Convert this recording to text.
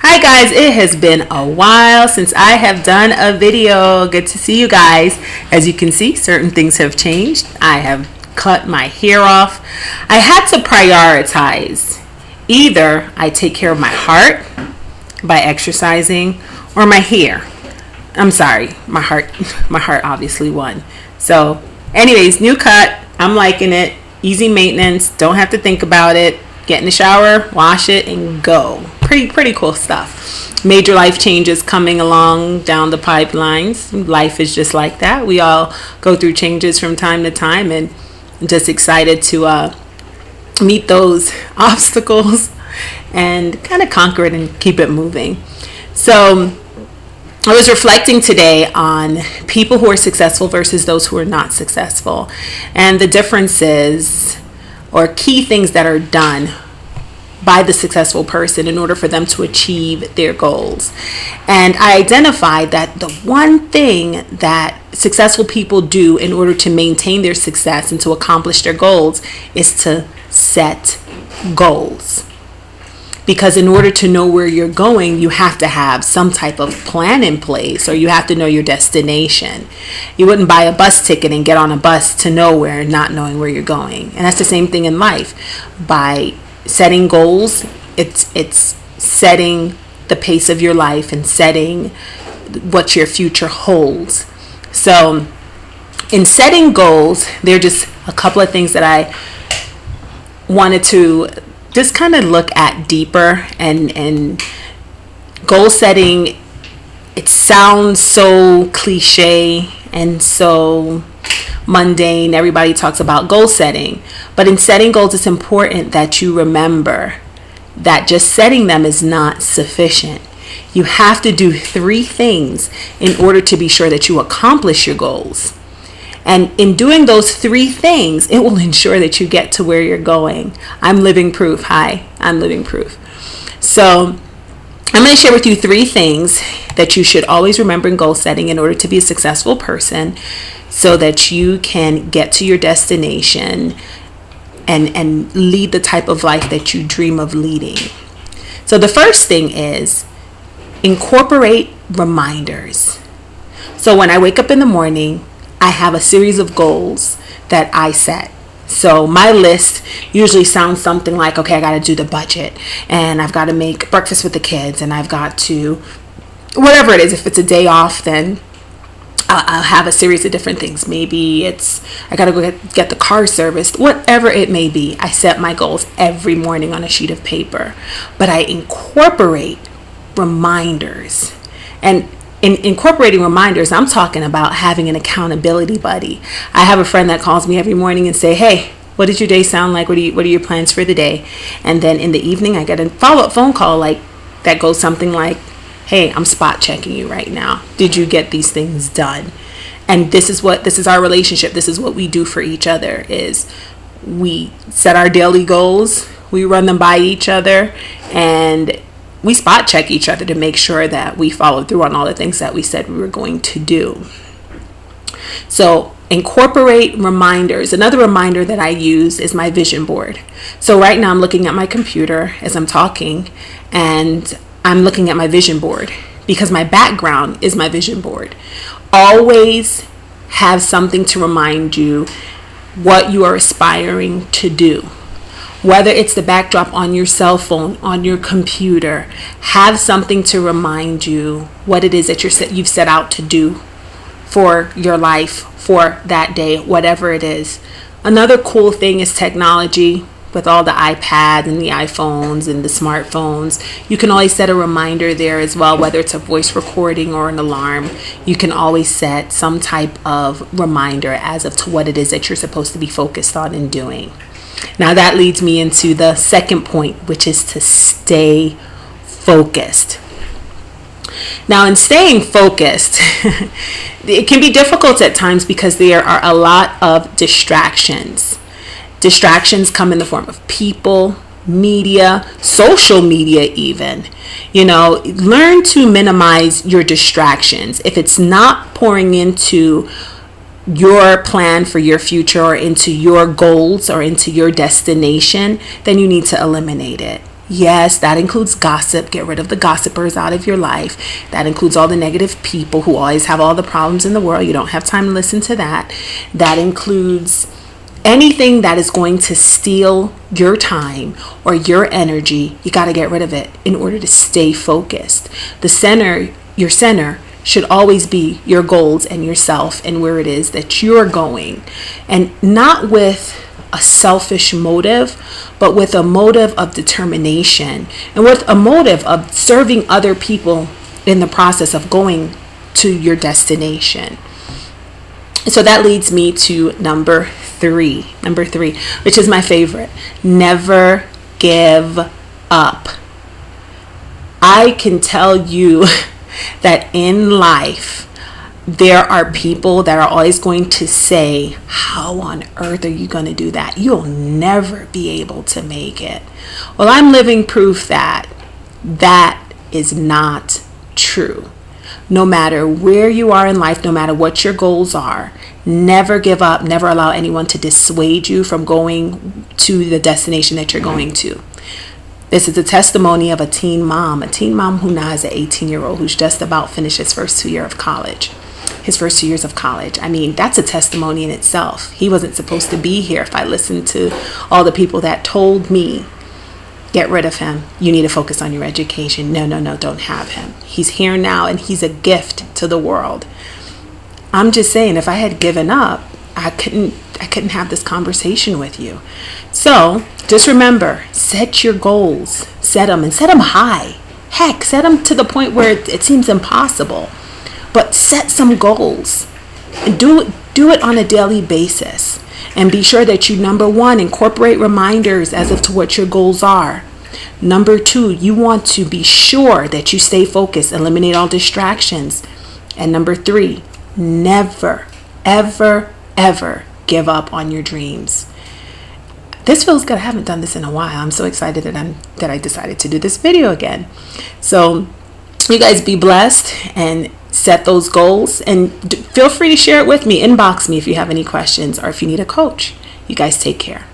Hi guys, it has been a while since I have done a video. Good to see you guys. As you can see, certain things have changed. I have cut my hair off. I had to prioritize. Either I take care of my heart by exercising or my hair. I'm sorry, my heart my heart obviously won. So, anyways, new cut. I'm liking it. Easy maintenance. Don't have to think about it. Get in the shower, wash it, and go. Pretty cool stuff. Major life changes coming along down the pipelines. Life is just like that. We all go through changes from time to time, and I'm just excited to meet those obstacles and kind of conquer it and keep it moving. So I was reflecting today on people who are successful versus those who are not successful, and the differences or key things that are done by the successful person in order for them to achieve their goals. And I identified that the one thing that successful people do in order to maintain their success and to accomplish their goals is to set goals. Because in order to know where you're going, you have to have some type of plan in place, or you have to know your destination. You wouldn't buy a bus ticket and get on a bus to nowhere not knowing where you're going. And that's the same thing in life. By setting goals, it's setting the pace of your life and setting what your future holds. So in setting goals, there are just a couple of things that I wanted to just kind of look at deeper. And goal setting, it sounds so cliche and so mundane. Everybody talks about goal setting, but in setting goals, it's important that you remember that just setting them is not sufficient. You have to do 3 things in order to be sure that you accomplish your goals. And in doing those 3 things, it will ensure that you get to where you're going. I'm living proof. Hi, I'm living proof. So I'm going to share with you 3 things that you should always remember in goal setting in order to be a successful person, so that you can get to your destination and lead the type of life that you dream of leading. So the first thing is incorporate reminders. So when I wake up in the morning, I have a series of goals that I set. So my list usually sounds something like, okay, I got to do the budget, and I've got to make breakfast with the kids, and I've got to, whatever it is. If it's a day off, then I'll have a series of different things. Maybe it's I got to go get the car serviced. Whatever it may be, I set my goals every morning on a sheet of paper. But I incorporate reminders. And in incorporating reminders, I'm talking about having an accountability buddy. I have a friend that calls me every morning and say, hey, what did your day sound like? What are your plans for the day? And then in the evening, I get a follow-up phone call like that goes something like, hey, I'm spot checking you right now. Did you get these things done? And this is our relationship. This is what we do for each other, is we set our daily goals, we run them by each other, and we spot check each other to make sure that we follow through on all the things that we said we were going to do. So incorporate reminders. Another reminder that I use is my vision board. So right now I'm looking at my computer as I'm talking, and I'm looking at my vision board because my background is my vision board. Always have something to remind you what you are aspiring to do. Whether it's the backdrop on your cell phone, on your computer, have something to remind you what it is that you've set out to do for your life, for that day, whatever it is. Another cool thing is technology. With all the iPads and the iPhones and the smartphones, you can always set a reminder there as well, whether it's a voice recording or an alarm. You can always set some type of reminder as of to what it is that you're supposed to be focused on and doing. Now that leads me into the second point, which is to stay focused. Now in staying focused, it can be difficult at times because there are a lot of distractions. Distractions come in the form of people, media, social media even. Learn to minimize your distractions. If it's not pouring into your plan for your future or into your goals or into your destination, then you need to eliminate it. Yes, that includes gossip. Get rid of the gossipers out of your life. That includes all the negative people who always have all the problems in the world. You don't have time to listen to that. That includes anything that is going to steal your time or your energy. You got to get rid of it in order to stay focused. Your center should always be your goals and yourself and where it is that you're going, and not with a selfish motive, but with a motive of determination and with a motive of serving other people in the process of going to your destination. So that leads me to number three, which is my favorite. Never give up. I can tell you that in life, there are people that are always going to say, how on earth are you going to do that? You'll never be able to make it. Well, I'm living proof that that is not true. No matter where you are in life, no matter what your goals are, never give up. Never allow anyone to dissuade you from going to the destination that you're going to. This is a testimony of a teen mom who now has an 18-year-old who's just about finished his first 2 years of college. I mean, that's a testimony in itself. He wasn't supposed to be here if I listened to all the people that told me, get rid of him. You need to focus on your education. No, don't have him. He's here now and he's a gift to the world. I'm just saying, if I had given up, I couldn't have this conversation with you. So just remember, set your goals, set them high. Heck, set them to the point where it seems impossible. But set some goals and do it on a daily basis. And be sure that you, number one, incorporate reminders as to what your goals are. Number two, you want to be sure that you stay focused, eliminate all distractions. And number three, never, ever, ever give up on your dreams. This feels good. I haven't done this in a while. I'm so excited that I decided to do this video again. So you guys be blessed and set those goals, and feel free to share it with me. Inbox me if you have any questions or if you need a coach. You guys take care.